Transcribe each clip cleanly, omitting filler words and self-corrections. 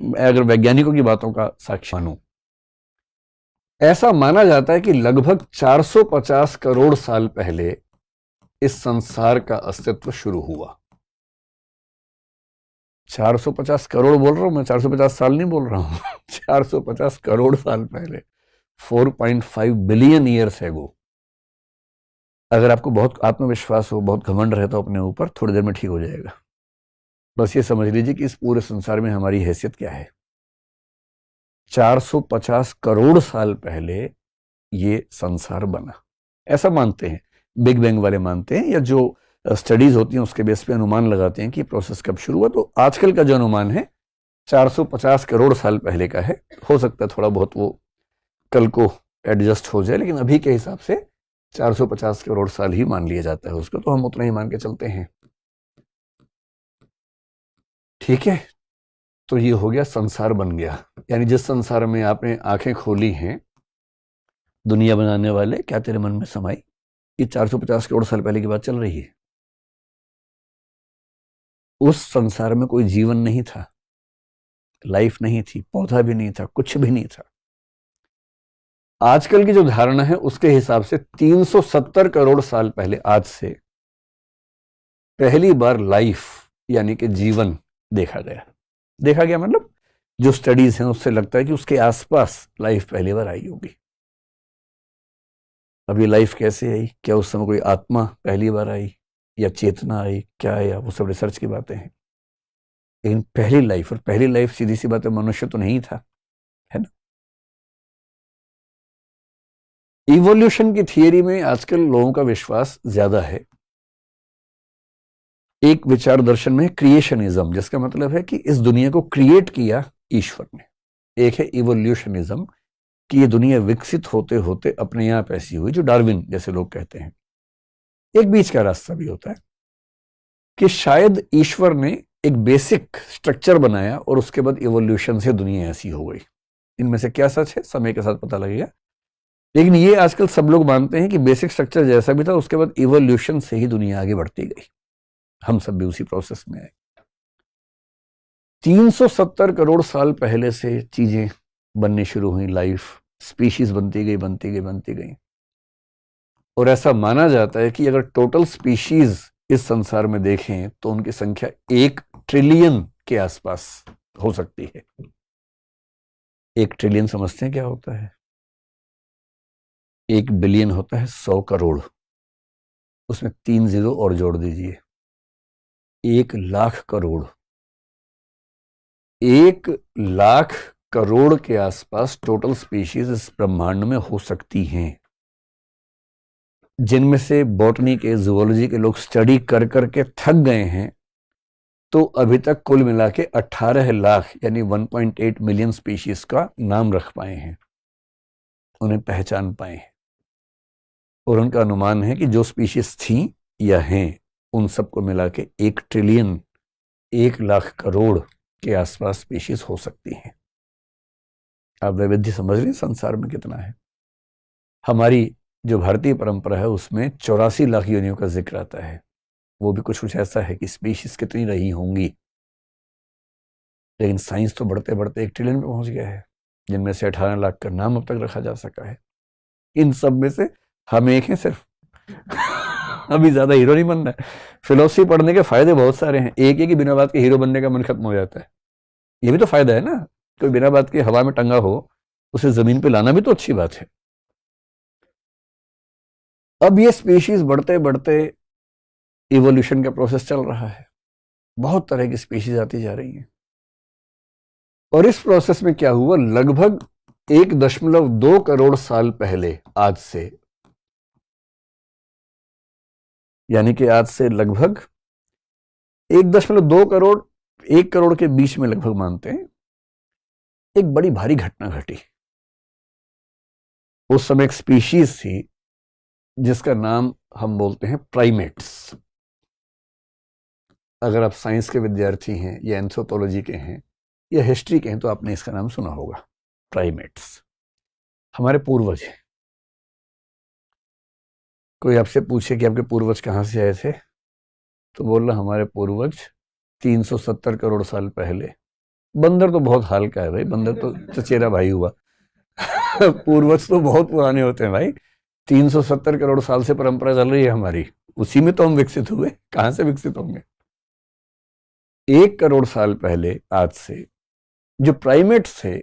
अगर वैज्ञानिकों की बातों का साक्ष्य मानूं, ऐसा माना जाता है कि लगभग 450 करोड़ साल पहले इस संसार का अस्तित्व शुरू हुआ। 450 करोड़ बोल रहा हूं मैं, 450 साल नहीं बोल रहा हूं 450 करोड़ साल पहले, 4.5 बिलियन ईयर्स एगो। अगर आपको बहुत आत्मविश्वास हो, बहुत घमंड रहता हो अपने ऊपर, थोड़ी देर में ठीक हो जाएगा। बस ये समझ लीजिए कि इस पूरे संसार में हमारी हैसियत क्या है। 450 करोड़ साल पहले ये संसार बना, ऐसा मानते हैं बिग बैंग वाले, मानते हैं, या जो स्टडीज होती हैं उसके बेस पे अनुमान लगाते हैं कि प्रोसेस कब शुरू हुआ। तो आजकल का जो अनुमान है 450 करोड़ साल पहले का है। हो सकता है थोड़ा बहुत वो कल को एडजस्ट हो जाए, लेकिन अभी के हिसाब से 450 करोड़ साल ही मान लिया जाता है उसको, तो हम उतना ही मान के चलते हैं। ठीक है, तो ये हो गया, संसार बन गया। यानी जिस संसार में आपने आंखें खोली हैं, दुनिया बनाने वाले, क्या तेरे मन में समाई, ये 450 करोड़ साल पहले की बात चल रही है। उस संसार में कोई जीवन नहीं था, लाइफ नहीं थी, पौधा भी नहीं था, कुछ भी नहीं था। आजकल की जो धारणा है उसके हिसाब से 370 करोड़ साल पहले, आज से, पहली बार लाइफ यानी कि जीवन देखा गया। देखा गया मतलब जो स्टडीज हैं उससे लगता है कि उसके आसपास लाइफ पहली बार आई होगी। अब ये लाइफ कैसे आई, क्या उस समय कोई आत्मा पहली बार आई या चेतना आई, क्या आया, वो सब रिसर्च की बातें हैं। लेकिन पहली लाइफ, और पहली लाइफ सीधी सी बात है मनुष्य तो नहीं था, है ना। इवोल्यूशन की थियरी में आजकल लोगों का विश्वास ज्यादा है। एक विचार दर्शन में क्रिएशनिज्म, जिसका मतलब है कि इस दुनिया को क्रिएट किया ईश्वर ने। एक है इवोल्यूशनिज्म, कि ये दुनिया विकसित होते होते अपने आप ऐसी हुई, जो डार्विन जैसे लोग कहते हैं। एक बीच का रास्ता भी होता है कि शायद ईश्वर ने एक बेसिक स्ट्रक्चर बनाया और उसके बाद इवोल्यूशन से दुनिया ऐसी हो गई। इनमें से क्या सच है समय के साथ पता लगेगा, लेकिन ये आजकल सब लोग मानते हैं कि बेसिक स्ट्रक्चर जैसा भी था उसके बाद इवोल्यूशन से ही दुनिया आगे बढ़ती गई। हम सब भी उसी प्रोसेस में आए। 370 करोड़ साल पहले से चीजें बननी शुरू हुई, लाइफ, स्पीशीज बनती गई, बनती गई, बनती गई। और ऐसा माना जाता है कि अगर टोटल स्पीशीज इस संसार में देखें तो उनकी संख्या 1 ट्रिलियन के आसपास हो सकती है। 1 ट्रिलियन समझते हैं क्या होता है? 1 बिलियन होता है 100 करोड़, उसमें 3 जीरो और जोड़ दीजिए, 1 लाख करोड़। 1 लाख करोड़ के आसपास टोटल स्पीशीज इस ब्रह्मांड में हो सकती हैं, जिनमें से बॉटनी के, जूलॉजी के लोग स्टडी कर करके थक गए हैं। तो अभी तक कुल मिला के 18 लाख यानी 1.8 मिलियन स्पीशीज का नाम रख पाए हैं, उन्हें पहचान पाए हैं। और उनका अनुमान है कि जो स्पीशीज थी या हैं उन सबको मिला के 1 ट्रिलियन, 1 लाख करोड़ के आसपास स्पीशीज हो सकती हैं। आप वैविध्य समझ रहे हैं संसार में कितना है। हमारी जो भारतीय परंपरा है उसमें 84 लाख योनियों का जिक्र आता है। वो भी कुछ ऐसा है कि स्पीशीज कितनी रही होंगी, लेकिन साइंस तो बढ़ते बढ़ते 1 ट्रिलियन पे पहुंच गया है, जिनमें से 18 लाख का नाम अब तक रखा जा सका है। इन सब में से हम एक हैं सिर्फ अभी ज्यादा हीरो नहीं बनना है। फिलोसफी पढ़ने के फायदे बहुत सारे हैं, एक ही कि बिना बात के हीरो बनने का मन खत्म हो जाता है। ये भी तो फायदा है ना, कोई बिना बात के हवा में टंगा हो उसे जमीन पे लाना भी तो अच्छी बात है। अब ये स्पीशीज बढ़ते बढ़ते इवोल्यूशन का प्रोसेस चल रहा है, बहुत तरह की स्पीशीज आती जा रही हैं। और इस प्रोसेस में क्या हुआ, लगभग 1.2 करोड़ साल पहले, आज से, यानी कि आज से लगभग 1.2 करोड़ 1 करोड़ के बीच में लगभग मानते हैं, एक बड़ी भारी घटना घटी। उस समय एक स्पीशीज थी जिसका नाम हम बोलते हैं प्राइमेट्स। अगर आप साइंस के विद्यार्थी हैं या एंथ्रोपोलॉजी के हैं या हिस्ट्री के हैं तो आपने इसका नाम सुना होगा। प्राइमेट्स हमारे पूर्वज हैं। कोई आपसे पूछे कि आपके पूर्वज कहां से आए थे, तो बोल रहा हमारे पूर्वज 370 करोड़ साल पहले बंदर तो बहुत हाल का है भाई, बंदर तो चचेरा भाई हुआ। पूर्वज तो बहुत पुराने होते हैं भाई, 370 करोड़ साल से परंपरा चल रही है हमारी, उसी में तो हम विकसित हुए, कहां से विकसित होंगे। 1 करोड़ साल पहले आज से जो प्राइमेट्स थे,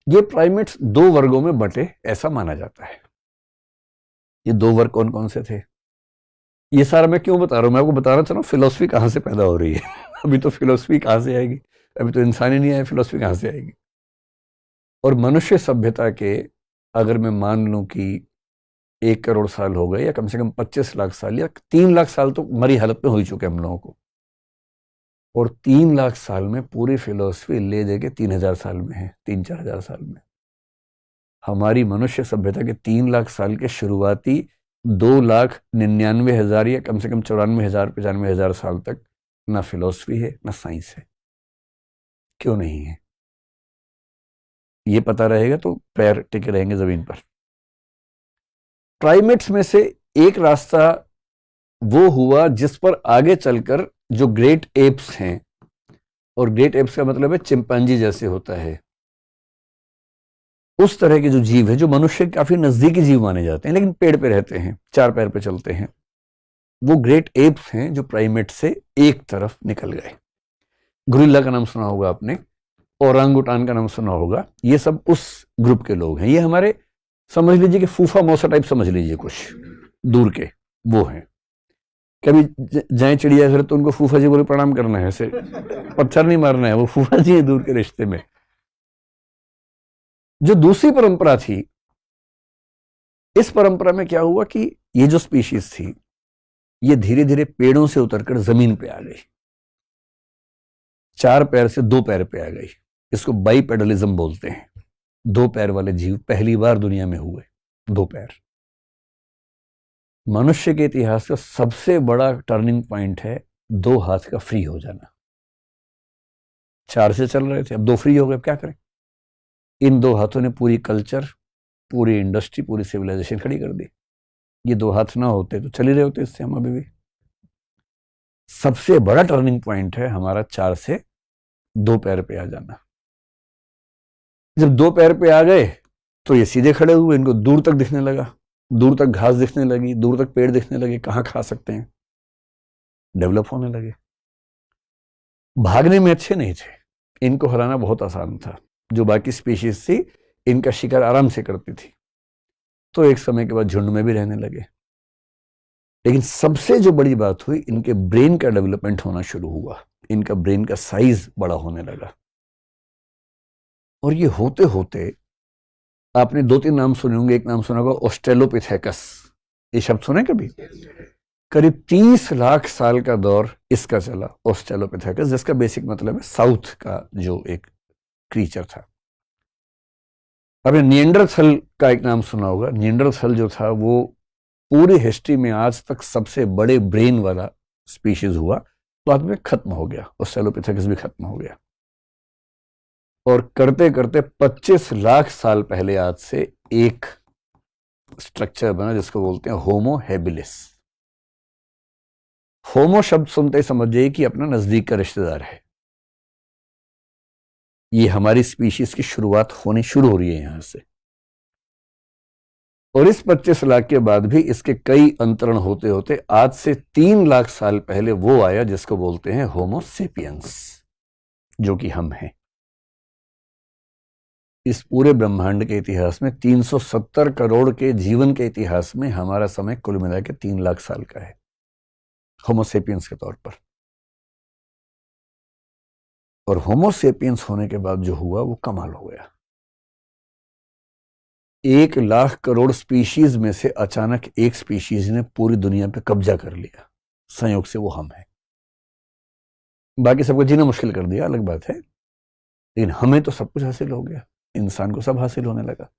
ये प्राइमेट्स 2 वर्गों में बटे ऐसा माना जाता है। ये 2 वर्ग कौन कौन से थे, ये सारा मैं क्यों बता रहा हूं, मैं आपको बताना चाह रहा हूं फिलोसफी कहां से पैदा हो रही है। अभी तो फिलोसफी कहां से आएगी, अभी तो इंसान ही नहीं आया, फिलोसफी कहां से आएगी। और मनुष्य सभ्यता के, अगर मैं मान लूं कि 1 करोड़ साल हो गए, या कम से कम 25 लाख साल या 3 लाख साल तो मरी हालत में हो ही चुके हम लोगों को, और 3 लाख साल में पूरी फिलोसफी ले दे के 3,000 साल में है, 3-4 हजार साल में। हमारी मनुष्य सभ्यता के 3 लाख साल के शुरुआती 2,99,000 या कम से कम 94,000 95,000 साल तक ना फिलोसफी है ना साइंस है। क्यों नहीं है, ये पता रहेगा तो पैर टिके रहेंगे जमीन पर। प्राइमेट्स में से एक रास्ता वो हुआ जिस पर आगे चलकर जो ग्रेट एप्स हैं, और ग्रेट एप्स का मतलब है चिंपांजी जैसे होता है, उस तरह के जो जीव है, जो मनुष्य के काफी नजदीकी जीव माने जाते हैं लेकिन पेड़ पे रहते हैं, 4 पैर पे चलते हैं, वो ग्रेट एप्स हैं जो प्राइमेट से एक तरफ निकल गए। गोरिल्ला का नाम सुना होगा आपने, ओरांगुटान का नाम सुना होगा, ये सब उस ग्रुप के लोग हैं। ये हमारे, समझ लीजिए कि फूफा मौसा टाइप समझ लीजिए, कुछ दूर के वो हैं। कभी जाए चिड़ियाघर तो उनको फूफा जी बोले प्रणाम करना है, ऐसे पत्थर नहीं मारना है, वो फूफा जी है दूर के रिश्ते में। जो दूसरी परंपरा थी, इस परंपरा में क्या हुआ कि ये जो स्पीशीज थी, ये धीरे धीरे पेड़ों से उतरकर जमीन पे आ गई, 4 पैर से 2 पैर पे आ गई। इसको बाइपेडलिज्म बोलते हैं। 2 पैर वाले जीव पहली बार दुनिया में हुए, 2 पैर। मनुष्य के इतिहास का सबसे बड़ा टर्निंग पॉइंट है 2 हाथ का फ्री हो जाना। 4 से चल रहे थे, अब 2 फ्री हो गए, अब क्या करें। इन 2 हाथों ने पूरी कल्चर, पूरी इंडस्ट्री, पूरी सिविलाइजेशन खड़ी कर दी। ये 2 हाथ ना होते तो चल ही रहे होते इससे हम अभी भी। सबसे बड़ा टर्निंग पॉइंट है हमारा 4 से 2 पैर पे आ जाना। जब 2 पैर पे आ गए तो ये सीधे खड़े हुए, इनको दूर तक दिखने लगा, दूर तक घास दिखने लगी, दूर तक पेड़ दिखने लगे, कहां खा सकते हैं, डेवलप होने लगे। भागने में अच्छे नहीं थे, इनको हराना बहुत आसान था। जो बाकी स्पीशीज थी इनका शिकार आराम से करती थी, तो एक समय के बाद झुंड में भी रहने लगे। लेकिन सबसे जो बड़ी बात हुई, इनके ब्रेन का डेवलपमेंट होना शुरू हुआ, इनका ब्रेन का साइज बड़ा होने लगा। और ये होते होते, आपने 2-3 नाम सुने होंगे। एक नाम सुना होगा ऑस्ट्रेलोपिथेकस, ये शब्द सुने कभी? करीब 30 लाख साल का दौर इसका चला, ऑस्ट्रेलोपिथेकस, जिसका बेसिक मतलब है साउथ का जो एक क्रीचर था। आपने निएंडरथल का एक नाम सुना होगा। निएंडरथल जो था वो पूरी हिस्ट्री में आज तक सबसे बड़े ब्रेन वाला स्पीशीज हुआ, बाद में खत्म हो गया, ऑस्ट्रेलोपिथेकस भी खत्म हो गया। और करते करते 25 लाख साल पहले आज से एक स्ट्रक्चर बना जिसको बोलते हैं होमो हैबिलिस। होमो शब्द सुनते ही समझ जाइए कि अपना नजदीक का रिश्तेदार है। ये हमारी स्पीशीज की शुरुआत होनी शुरू हो रही है यहां से। और इस 25 लाख के बाद भी इसके कई अंतरण होते होते आज से 3 लाख साल पहले वो आया जिसको बोलते हैं होमो सेपियंस, जो कि हम हैं। इस पूरे ब्रह्मांड के इतिहास में 370 करोड़ के जीवन के इतिहास में हमारा समय कुल मिला के 3 लाख साल का है होमोसेपियंस के तौर पर। और होमोसेपियंस होने के बाद जो हुआ वो कमाल हो गया। 1 लाख करोड़ स्पीशीज में से अचानक एक स्पीशीज ने पूरी दुनिया पे कब्जा कर लिया, संयोग से वो हम हैं। बाकी सबको जीना मुश्किल कर दिया, अलग बात है, लेकिन हमें तो सब कुछ हासिल हो गया, इंसान को सब हासिल होने लगा।